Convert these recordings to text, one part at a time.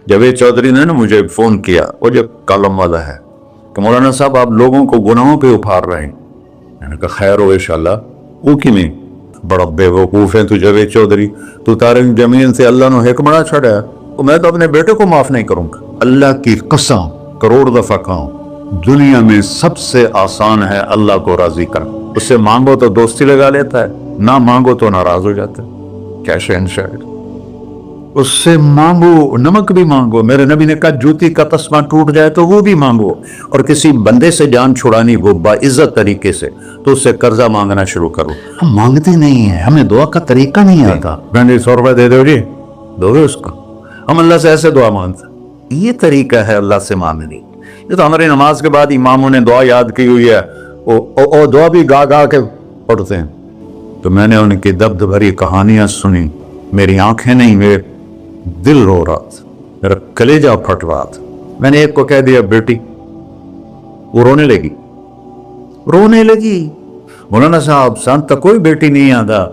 جاوید چودھری نے نا مجھے فون کیا، وہ جو کالم والا ہے، کہ مولانا صاحب آپ لوگوں کو گناہوں پہ ابھار رہے ہیں۔ میں نے کہا خیر ہو انشاءاللہ۔ وہ کی میں بڑا بے وقوف ہے تو جاوید چودھری، تو تارک جمین سے اللہ نے حکمڑا چھڑا ہے، تو میں تو اپنے بیٹے کو معاف نہیں کروں گا۔ اللہ کی قسم کروڑ دفعہ کہوں، دنیا میں سب سے آسان ہے اللہ کو راضی کرنا۔ اس سے مانگو تو دوستی لگا لیتا ہے، نہ مانگو تو ناراض ہو جاتا ہے۔ کیا شہنشاہ، اس سے مانگو، نمک بھی مانگو۔ میرے نبی نے کہا جوتی کا تسمہ ٹوٹ جائے تو وہ بھی مانگو، اور کسی بندے سے جان چھڑانی وہ باعزت طریقے سے، تو اس سے قرضہ مانگنا شروع کرو۔ ہم مانگتے نہیں ہیں، ہمیں دعا کا طریقہ نہیں آتا۔ بہن 100 روپے دے دو جی، دو گے اس کو؟ ہم اللہ سے ایسے دعا مانگتے ہیں، یہ طریقہ ہے اللہ سے مانگنی۔ یہ تو ہماری نماز کے بعد اماموں نے دعا یاد کی ہوئی ہے، اور دعا بھی گا گا کے پڑھتے ہیں۔ تو میں نے ان کی دبد بھری کہانیاں سنی، میری آنکھیں نہیں، میرے دل رو رہا تھا، میرا کلیجہ پھٹ رہا تھا۔ میں نے ایک کو کہہ دیا بیٹی، وہ رونے لگی۔ مولانا صاحب سان تک کوئی بیٹی نہیں آتا،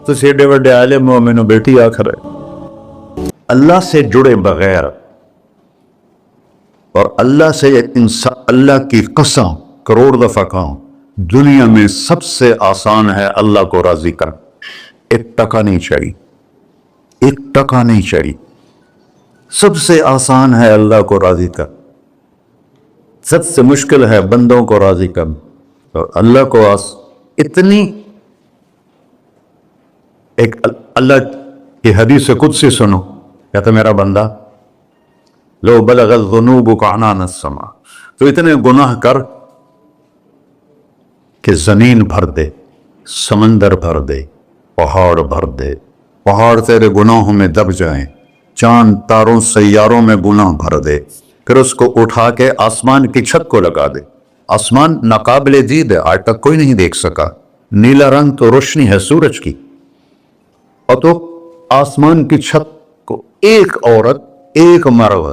تو سیڈے وڈے عالم مومنو بیٹی آخر ہے۔ اللہ سے جڑے بغیر اور اللہ سے انسان، اللہ کی قسم کروڑ دفعہ کہوں، دنیا میں سب سے آسان ہے اللہ کو راضی کرنا۔ ایک ٹکا نہیں چاہیے، ایک ٹکا نہیں چاہیے۔ سب سے آسان ہے اللہ کو راضی کر، سب سے مشکل ہے بندوں کو راضی کر، اور اللہ کو اتنی ایک اللہ کی حدیث قدسی سنو، کہتا میرا بندہ لو بلغ الذنوب عنان السماء، تو اتنے گناہ کر کہ زمین بھر دے، سمندر بھر دے، پہاڑ بھر دے، پہاڑ تیرے گناہوں میں دب جائیں، چاند تاروں سیاروں میں گناہ بھر دے، پھر اس کو اٹھا کے آسمان کی چھت کو لگا دے۔ آسمان ناقابل دید ہے، آج تک کوئی نہیں دیکھ سکا، نیلا رنگ تو روشنی ہے سورج کی، اور تو آسمان کی چھت کو ایک عورت، ایک مرد،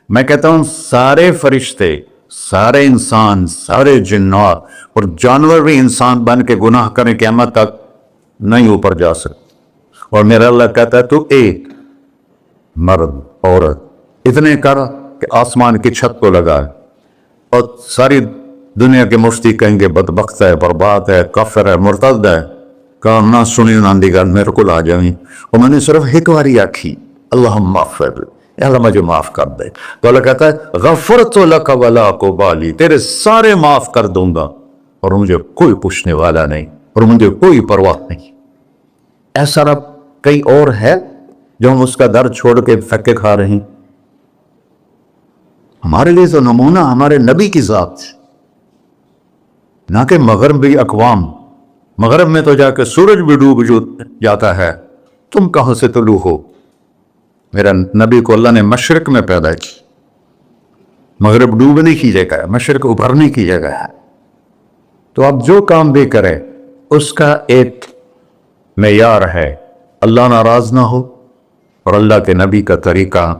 میں کہتا ہوں سارے فرشتے، سارے انسان، سارے جنات اور جانور بھی انسان بن کے گناہ کریں، قیامت تک نہیں اوپر جا سکتے۔ اور میرا اللہ کہتا ہے تو ایک مرد عورت اتنے کر کہ آسمان کی چھت کو لگا، اور ساری دنیا کے مفتی کہیں گے بدبخت ہے، برباد ہے، کافر ہے، مرتد ہے، کہا نہ سنی نہ دیگر میرے کو آ جائیں، اور میں نے صرف ایک باری آکھی اللہم اغفر، اللہ مجھے معاف کر دے، تو اللہ کہتا ہے غفرت لک ولا ابالی، تیرے سارے معاف کر دوں گا اور مجھے کوئی پوچھنے والا نہیں، اور مجھے کوئی پرواہ نہیں۔ ایسا رب کئی اور ہے جو ہم اس کا در چھوڑ کے پھکے کھا رہے ہیں؟ ہمارے لیے تو نمونہ ہمارے نبی کی ذات، نہ کہ مغربی اقوام۔ مغرب میں تو جا کے سورج بھی ڈوب جاتا ہے، تم کہاں سے طلوع ہو؟ میرا نبی کو اللہ نے مشرق میں پیدا کی، مغرب ڈوبنے کی جگہ ہے، مشرق ابھرنے کی جگہ ہے۔ تو آپ جو کام بھی کریں اس کا ایک معیار ہے، اللہ ناراض نہ ہو اور اللہ کے نبی کا طریقہ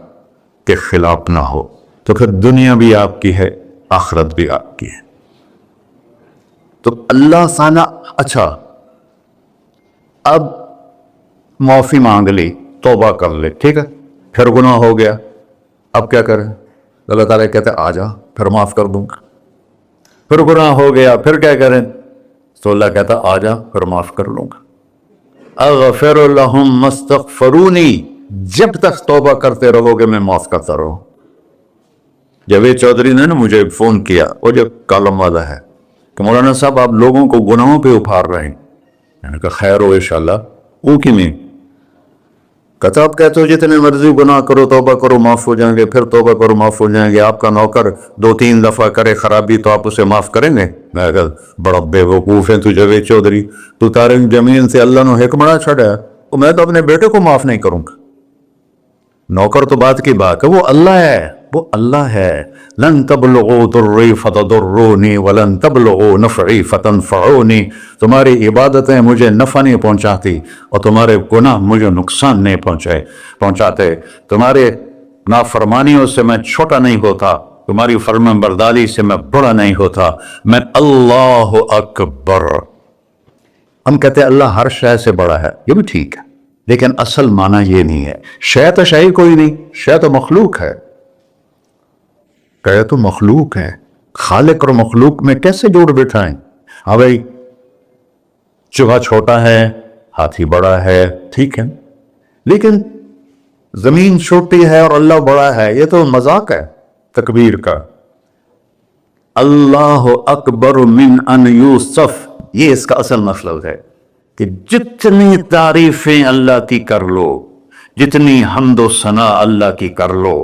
کے خلاف نہ ہو، تو پھر دنیا بھی آپ کی ہے، آخرت بھی آپ کی ہے۔ تو اللہ سانا اچھا، اب معافی مانگ لی، توبہ کر لے، ٹھیک ہے، پھر گناہ ہو گیا، اب کیا کریں؟ اللہ تعالیٰ کہتے آ جا پھر معاف کر دوں گا۔ پھر گناہ ہو گیا، پھر کیا کریں؟ تو اللہ کہتا آ جا پھر معاف کر لوں گا۔ اغفر لہم مستغفرونی، جب تک توبہ کرتے رہو گے میں معاف کرتا رہوں۔ جاوید چودھری نے نا مجھے فون کیا، وہ جو کالم والا ہے، کہ مولانا صاحب آپ لوگوں کو گناہوں پہ ابھار رہے ہیں۔ میں نے کہا خیر ہو انشاءاللہ۔ وہ کی میں کہتا آپ کہتے ہو جتنے مرضی گناہ کرو توبہ کرو معاف ہو جائیں گے، پھر توبہ کرو معاف ہو جائیں گے، آپ کا نوکر 2-3 دفعہ کرے خرابی تو آپ اسے معاف کریں گے؟ میں کہا بڑا بے وقوف ہے تو جاوید چودھری، تو تارک جمین سے اللہ نے حکمڑا چھڑا ہے، تو میں تو اپنے بیٹے کو معاف نہیں کروں گا۔ نوکر تو بات کی بات ہے، وہ اللہ ہے، وہ اللہ ہے۔ لن تبلغوا ضری فتضرونی ولن تبلغوا نفعی فتنفعونی، تمہاری عبادتیں مجھے نفع نہیں پہنچاتی اور تمہارے گناہ مجھے نقصان نہیں پہنچاتے، تمہارے نافرمانیوں سے میں چھوٹا نہیں ہوتا، تمہاری فرمان برداری سے میں بڑا نہیں ہوتا، میں اللہ اکبر۔ ہم کہتے ہیں اللہ ہر شے سے بڑا ہے، یہ بھی ٹھیک ہے، لیکن اصل معنی یہ نہیں ہے. شے تو شے کوئی نہیں, شے تو مخلوق ہے. کہ تو مخلوق ہے, خالق اور مخلوق میں کیسے جوڑ بٹھائیں؟ ہاں بھائی, چوہا چھوٹا ہے, ہاتھی بڑا ہے, ٹھیک ہے, لیکن زمین چھوٹی ہے اور اللہ بڑا ہے, یہ تو مذاق ہے تکبیر کا. اللہ اکبر من ان یوسف, یہ اس کا اصل مطلب ہے کہ جتنی تعریفیں اللہ کی کر لو, جتنی حمد و ثنا اللہ کی کر لو,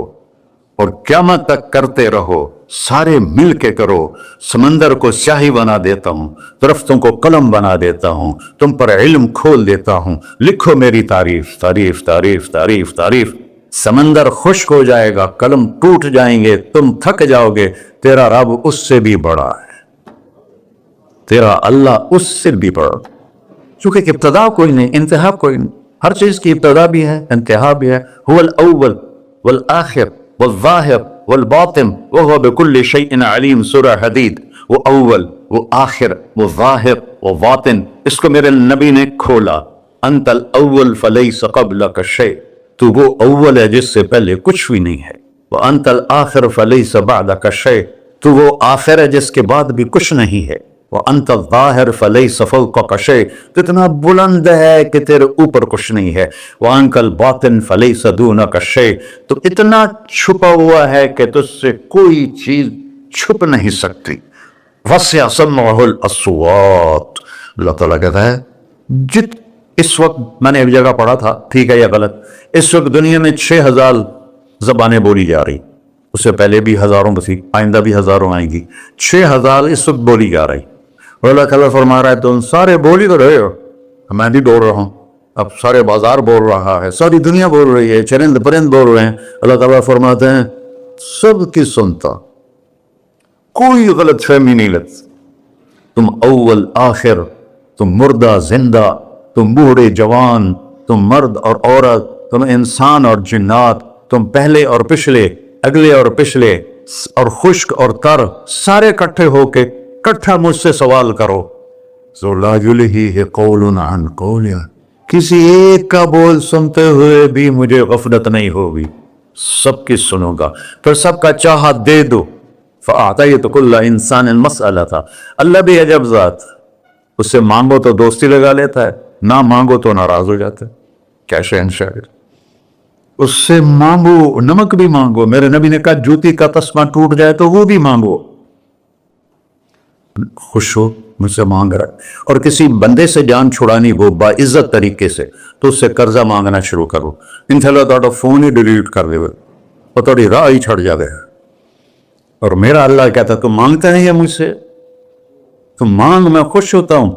اور قیامت تک کرتے رہو, سارے مل کے کرو. سمندر کو سیاہی بنا دیتا ہوں, درختوں کو قلم بنا دیتا ہوں, تم پر علم کھول دیتا ہوں, لکھو میری تعریف, تعریف تعریف تعریف تعریف. سمندر خشک ہو جائے گا, قلم ٹوٹ جائیں گے, تم تھک جاؤ گے. تیرا رب اس سے بھی بڑا ہے, تیرا اللہ اس سے بھی بڑا. چونکہ ابتدا کوئی نہیں, انتہا کوئی نہیں. ہر چیز کی ابتدا بھی ہے, انتہا بھی ہے. هو الاول والآخر والظاہر والباطن وهو بكل شيء علیم. سورہ حدید. وہ اول, وہ آخر, وہ ظاہر, وہ باطن. اس کو میرے نبی نے کھولا. انت الاول فلیس قبلک شیء, تو وہ اول ہے جس سے پہلے کچھ بھی نہیں ہے. وانت الآخر فلیس بعدک شیء, تو وہ آخر ہے جس کے بعد بھی کچھ نہیں ہے. وانت الظاہر فلیس فوقک شیء, تو اتنا بلند ہے کہ تیرے اوپر کچھ نہیں ہے. وانت الباطن فلیس دونک شیء, تو اتنا چھپا ہوا ہے کہ تجھ سے کوئی چیز چھپ نہیں سکتی. وسع سمعہ الاصوات, اللہ تعالیٰ کہتا ہے اس وقت میں نے ایک جگہ پڑھا تھا, ٹھیک ہے یا غلط, اس وقت دنیا میں 6000 زبانیں بولی جا رہی, اس سے پہلے بھی ہزاروں بسی, آئندہ بھی ہزاروں آئیں گی. 6000 اس وقت بولی جا رہی. اور اللہ تعالیٰ فرما رہا ہے تم سارے بولی تو رہے ہو, میں بھی بول رہا ہوں, اب سارے بازار بول رہا ہے, ساری دنیا بول رہی ہے, چرند پرند بول رہے ہیں. اللہ تعالیٰ فرماتے ہیں سب کی سنتا, کوئی غلط فہمی نہیں لگتی. تم اول آخر, تم مردہ زندہ, تم بوڑھے جوان, تم مرد اور عورت, تم انسان اور جنات, تم پہلے اور پچھلے, اگلے اور پچھلے, اور خشک اور تر, سارے کٹھے ہو کے کٹھا مجھ سے سوال کرو. ذو لا یلہیہ قول عن قول, کسی ایک کا بول سنتے ہوئے بھی مجھے غفلت نہیں ہوگی, سب کی سنوں گا, پھر سب کا چاہا دے دو. فأعطیت کل انسان مسئلۃ, اللہ بھی عجب ذات, اس سے مانگو تو دوستی لگا لیتا ہے, نہ مانگو تو ناراض ہو جاتا ہے. کیا شہنشاہ, اس سے مانگو, نمک بھی مانگو. میرے نبی نے کہا جوتی کا تسمہ ٹوٹ جائے تو وہ بھی مانگو, خوش ہو مجھ سے مانگ رہا ہے. اور کسی بندے سے جان چھڑانی ہو باعزت طریقے سے, تو اس سے قرضہ مانگنا شروع کرو. انشاءاللہ تھوڑا فون ہی ڈیلیٹ کر دے اور تھوڑی راہ ہی چھڑ جاوے. اور میرا اللہ کہتا تم مانگتا نہیں ہے مجھ سے, تم مانگ, میں خوش ہوتا ہوں.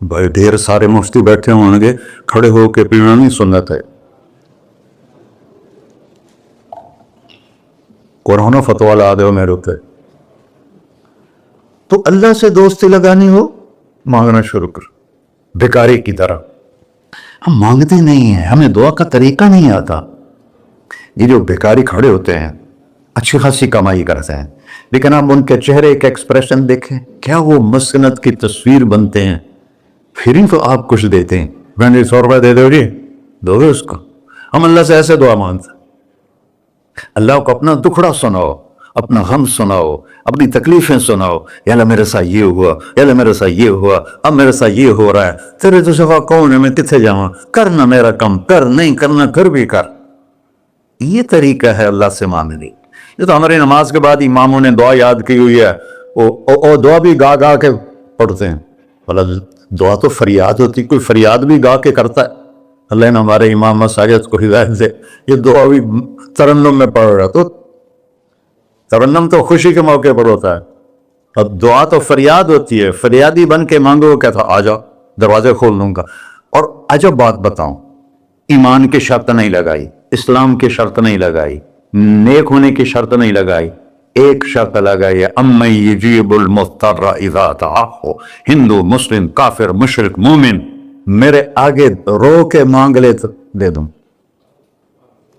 بھائی ڈھیر سارے مفتی بیٹھے ہوں گے, کھڑے ہو کے پینا نہیں سنت ہے. قرآن و فتویٰ لا دو میرے اوپر. تو اللہ سے دوستی لگانی ہو, مانگنا شروع کر, بھکاری کی طرح. ہم مانگتے نہیں ہیں, ہمیں دعا کا طریقہ نہیں آتا. یہ جو بھکاری کھڑے ہوتے ہیں اچھی خاصی کمائی کرتے ہیں, لیکن آپ ان کے چہرے کے ایکسپریشن دیکھیں, کیا وہ مسکنت کی تصویر بنتے ہیں. پھر ہی تو آپ کچھ دیتے ہیں, میں نے 100 روپے دے دو جی, دو گے اس کو. ہم اللہ سے ایسے دعا مانگتے ہیں, اللہ کو اپنا دکھڑا سناؤ, اپنا غم سناؤ, اپنی تکلیفیں سناؤ. یا اللہ میرے ساتھ یہ ہوا, یا اللہ میرے ساتھ یہ ہوا, اب میرے ساتھ یہ ہو رہا ہے, تیرے تو سوا کون ہے, میں کتنے جاؤں, کرنا میرا کم, کر نہیں کرنا پھر بھی کر. یہ طریقہ ہے اللہ سے مانگنے. یہ تو ہماری نماز کے بعد اماموں نے دعا یاد کی ہوئی ہے, وہ دعا بھی گا گا کے پڑھتے ہیں. دعا تو فریاد ہوتی, کوئی فریاد بھی گا کے کرتا ہے. اللہ نے ہمارے امام مساجد کو ہدایت دے, یہ دعا بھی ترنم میں پڑھ رہا, تو ترنم تو خوشی کے موقع پر ہوتا ہے, اب دعا تو فریاد ہوتی ہے. فریادی بن کے مانگو, کہتا آ جاؤ دروازے کھول دوں گا. اور عجب بات بتاؤں, ایمان کی شرط نہیں لگائی, اسلام کی شرط نہیں لگائی, نیک ہونے کی شرط نہیں لگائی, ایک شرط لگائی ہے, امن یجیب المضطر اذا دعاہ. ہندو, مسلم, کافر, مشرک, مومن میرے آگے رو کے مانگ لے تو دے دوں.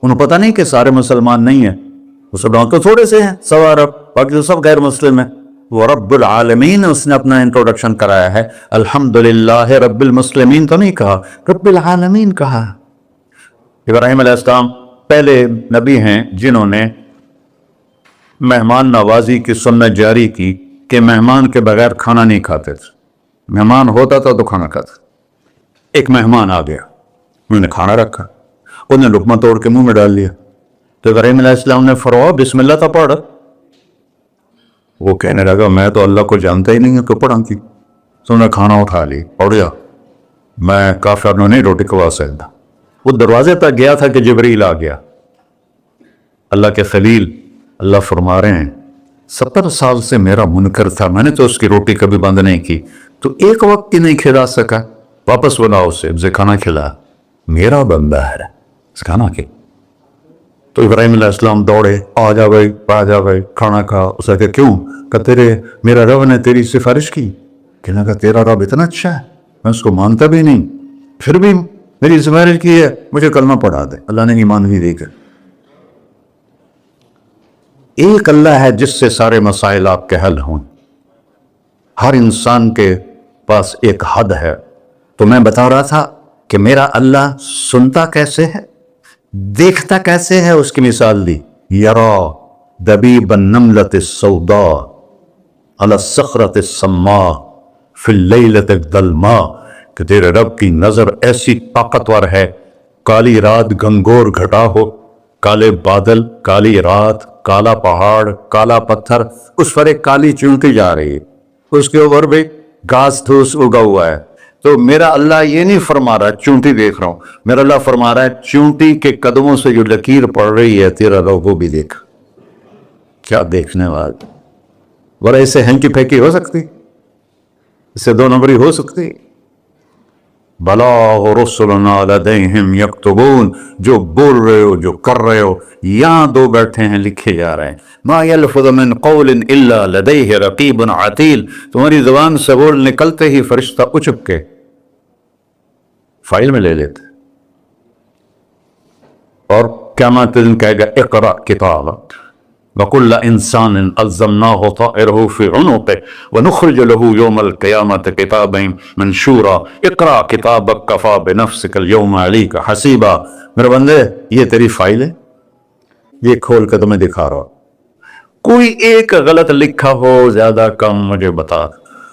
انہوں پتہ نہیں کہ سارے مسلمان نہیں ہیں, مسلمان تو تھوڑے سے ہیں, 1.25 ارب, باقی تو سب غیر مسلم ہیں. وہ رب العالمین اس نے اپنا انٹروڈکشن کرایا ہے. الحمدللہ رب المسلمین تو نہیں کہا, رب العالمین کہا. ابراہیم علیہ السلام پہلے نبی ہیں جنہوں نے مہمان نوازی کی سنت جاری کی کہ مہمان کے بغیر کھانا نہیں کھاتے تھے. مہمان ہوتا تھا تو کھانا کھاتے. ایک مہمان آ گیا, انہوں نے کھانا رکھا, انہوں نے لقمہ توڑ کے منہ میں ڈال لیا, تو ابراہیم علیہ السلام نے فرمایا بسم اللہ تو پڑھ. وہ کہنے لگا میں تو اللہ کو جانتا ہی نہیں ہوں کہ پڑھا کی. تو انہوں نے کھانا اٹھا لی, پڑھ گیا, میں کافر نہیں روٹی کھوا سکتا. وہ دروازے تک گیا تھا کہ جبریل آ گیا, اللہ کے خلیل. اللہ فرما رہے ہیں 70 سال سے میرا منکر تھا, میں نے تو اس کی روٹی کبھی بند نہیں کی, تو ایک وقت کی نہیں کھلا سکا, واپس بلاؤ اسے کھانا کھلا, میرا بندہ ہے کھانا کے. تو ابراہیم علیہ السلام دوڑے, آ جا بھائی کھانا کھا. اسے کہ کیوں؟ کہ تیرے میرا رب نے تیری سفارش کی. کہنے لگا تیرا رب اتنا اچھا ہے, میں اس کو مانتا بھی نہیں, پھر بھی میری سفارش کی ہے, مجھے کلمہ پڑھا دے. اللہ نے ایمان بھی دے کر. ایک اللہ ہے جس سے سارے مسائل آپ کے حل ہوں. ہر انسان کے پاس ایک حد ہے. تو میں بتا رہا تھا کہ میرا اللہ سنتا کیسے ہے, دیکھتا کیسے ہے, اس کی مثال دی. یرا دبیب النملۃ السوداء علی الصخرۃ السماء فی اللیلۃ الظلماء, کہ تیرے رب کی نظر ایسی طاقتور ہے, کالی رات گھنگور گھٹا ہو, کالے بادل, کالی رات, کالا پہاڑ, کالا پتھر, اس پر ایک کالی چونٹی جا رہی ہے, اس کے اوپر بھی گھاس پھوس اگا ہوا ہے. تو میرا اللہ یہ نہیں فرما رہا چونٹی دیکھ رہا ہوں, میرا اللہ فرما رہا ہے چونٹی کے قدموں سے جو لکیر پڑ رہی ہے تیرا رب وہ بھی دیکھ. کیا دیکھنے والا, بڑا اسے ہینکی پھینکی ہو سکتی, اسے 2 نمبری ہو سکتی. بلا رسلنا لدیہم یکتبون, جو بول رہے ہو جو کر رہے ہو یہاں 2 بیٹھے ہیں, لکھے جا رہے ہیں. ما یلفظ من قول الا لدیہ رقیب عتید, تمہاری زبان سے بول نکلتے ہی فرشتہ اچک کے فائل میں لے لیتے. اور قیامت دن کہے گا اقرأ کتابک وَكُلَّ إِنسَانٍ أَلْزَمْنَاهُ طَائِرَهُ فِي عُنُقِهِ وَنُخْرِجُ لَهُ يَوْمَ الْقِيَامَةِ كِتَابًا مَنْشُورًا اقرأ کتابک کفیٰ بنفسک اليوم علیک حسیبا. میرے بندے یہ تیری فائل ہے, یہ کھول کے تمہیں دکھا رہا. کوئی ایک غلط لکھا ہو زیادہ کم مجھے بتا.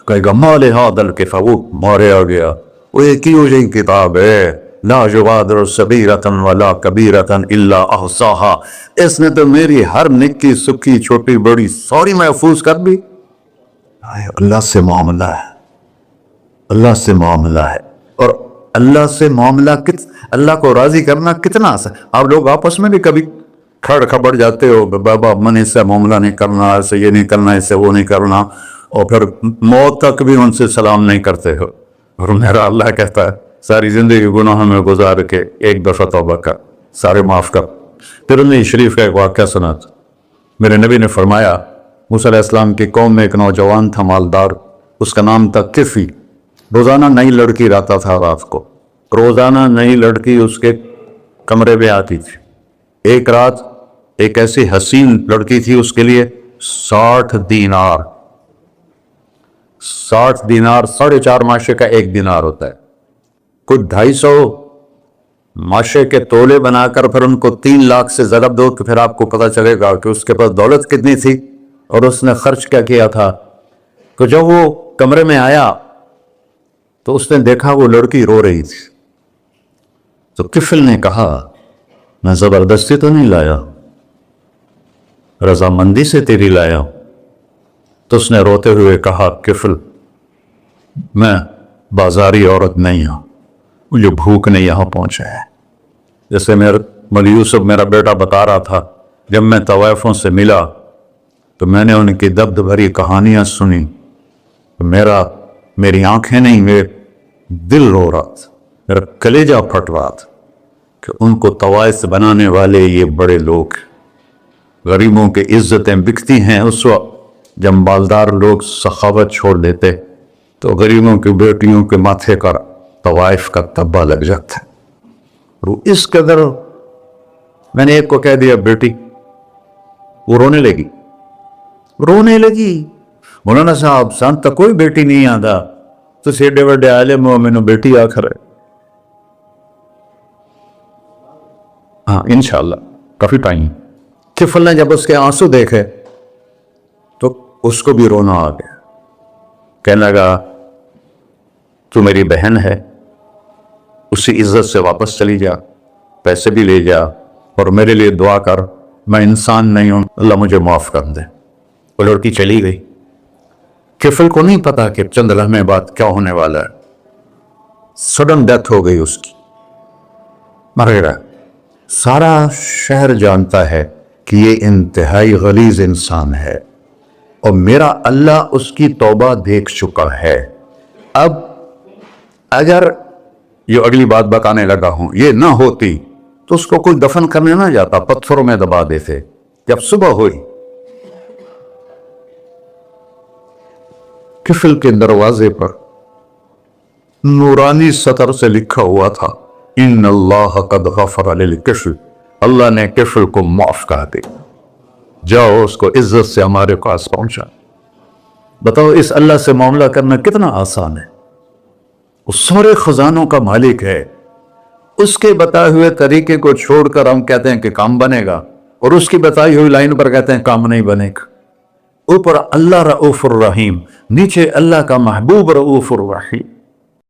کہے گا مَا لِهَذَا الْكِتَابِ, وہ مارے آ گیا, وہ ایک ہی ہو جائے کتاب ہے, لا یغادر صغیرۃ ولا کبیرۃ الا احصاها, اس نے تو میری ہر نکی سکی چھوٹی بڑی ساری محفوظ کر دی. اللہ سے معاملہ ہے, اللہ سے معاملہ ہے. اور اللہ سے معاملہ اللہ کو راضی کرنا کتنا آسان. آپ لوگ آپس میں بھی کبھی کھڑ کھبڑ جاتے ہو, بابا من اس سے معاملہ نہیں کرنا, ایسے یہ نہیں کرنا, ایسے وہ نہیں کرنا, اور پھر موت تک بھی ان سے سلام نہیں کرتے ہو. اور میرا اللہ کہتا ہے ساری زندگی گناہ میں گزار کے ایک دفعہ توبہ کر, سارے معاف کر. ترمذی شریف کا ایک واقعہ سنا تھا. میرے نبی نے فرمایا موسیٰ علیہ السلام کی قوم میں ایک نوجوان تھا مالدار, اس کا نام تھا کفی. روزانہ نئی لڑکی لاتا تھا رات کو, روزانہ نئی لڑکی اس کے کمرے میں آتی تھی. ایک رات ایک ایسی حسین لڑکی تھی, اس کے لیے 60 دینار 4.5 ماشے کا 1 دینار ہوتا ہے, کچھ 250 ماشے کے تولے بنا کر پھر ان کو 3 لاکھ سے ضرب دو کہ پھر آپ کو پتہ چلے گا کہ اس کے پاس دولت کتنی تھی اور اس نے خرچ کیا کیا تھا. تو جب وہ کمرے میں آیا تو اس نے دیکھا وہ لڑکی رو رہی تھی. تو کفل نے کہا میں زبردستی تو نہیں لایا, رضامندی سے تیری لایا ہوں. تو اس نے روتے ہوئے کہا کفل میں بازاری عورت نہیں ہوں, مجھے بھوک نے یہاں پہنچا ہے. جیسے مولی یوسف میرا بیٹا بتا رہا تھا, جب میں طوائفوں سے ملا تو میں نے ان کی دبد بھری کہانیاں سنی, میری آنکھیں نہیں, میرے دل رو رہا تھا, میرا کلیجہ پھٹ رہا تھا کہ ان کو طوائف بنانے والے یہ بڑے لوگ. غریبوں کی عزتیں بکتی ہیں اس وقت جب مالدار لوگ سخاوت چھوڑ دیتے تو غریبوں کی بیٹیوں کے ماتھے کا طوائف کا تبا لگ جاتا ہے. اور اس قدر میں نے ایک کو کہہ دیا بیٹی, وہ رونے لگی. مولانا صاحب سان تو کوئی بیٹی نہیں آتا تو ایڈے وڈے عالم ہو مینوں بیٹی آخر ہے. ہاں انشاءاللہ کافی ٹائم. طفل نے جب اس کے آنسو دیکھے تو اس کو بھی رونا آ گیا. کہنے لگا تو میری بہن ہے, اسی عزت سے واپس چلی جا, پیسے بھی لے جا اور میرے لیے دعا کر, میں انسان نہیں ہوں, اللہ مجھے معاف کر دے. وہ لڑکی چلی گئی. کفل کو نہیں پتا کہ چند لمحے بعد کیا ہونے والا ہے. سڈن ڈیتھ ہو گئی اس کی, مر گیا. سارا شہر جانتا ہے کہ یہ انتہائی غلیظ انسان ہے اور میرا اللہ اس کی توبہ دیکھ چکا ہے. اب اگر یہ اگلی بات بتانے لگا ہوں, یہ نہ ہوتی تو اس کو کوئی دفن کرنے نہ جاتا, پتھروں میں دبا دیتے. جب صبح ہوئی کفل کے دروازے پر نورانی سطر سے لکھا ہوا تھا ان اللہ قد غفر للکفل, اللہ نے کفل کو معاف کر دے, جاؤ اس کو عزت سے ہمارے پاس پہنچا. بتاؤ اس اللہ سے معاملہ کرنا کتنا آسان ہے. وہ سارے خزانوں کا مالک ہے. اس کے بتائے ہوئے طریقے کو چھوڑ کر ہم کہتے ہیں کہ کام بنے گا, اور اس کی بتائی ہوئی لائن پر کہتے ہیں کام نہیں بنے گا. اوپر اللہ رؤوف الرحیم, نیچے اللہ کا محبوب رؤوف الرحیم.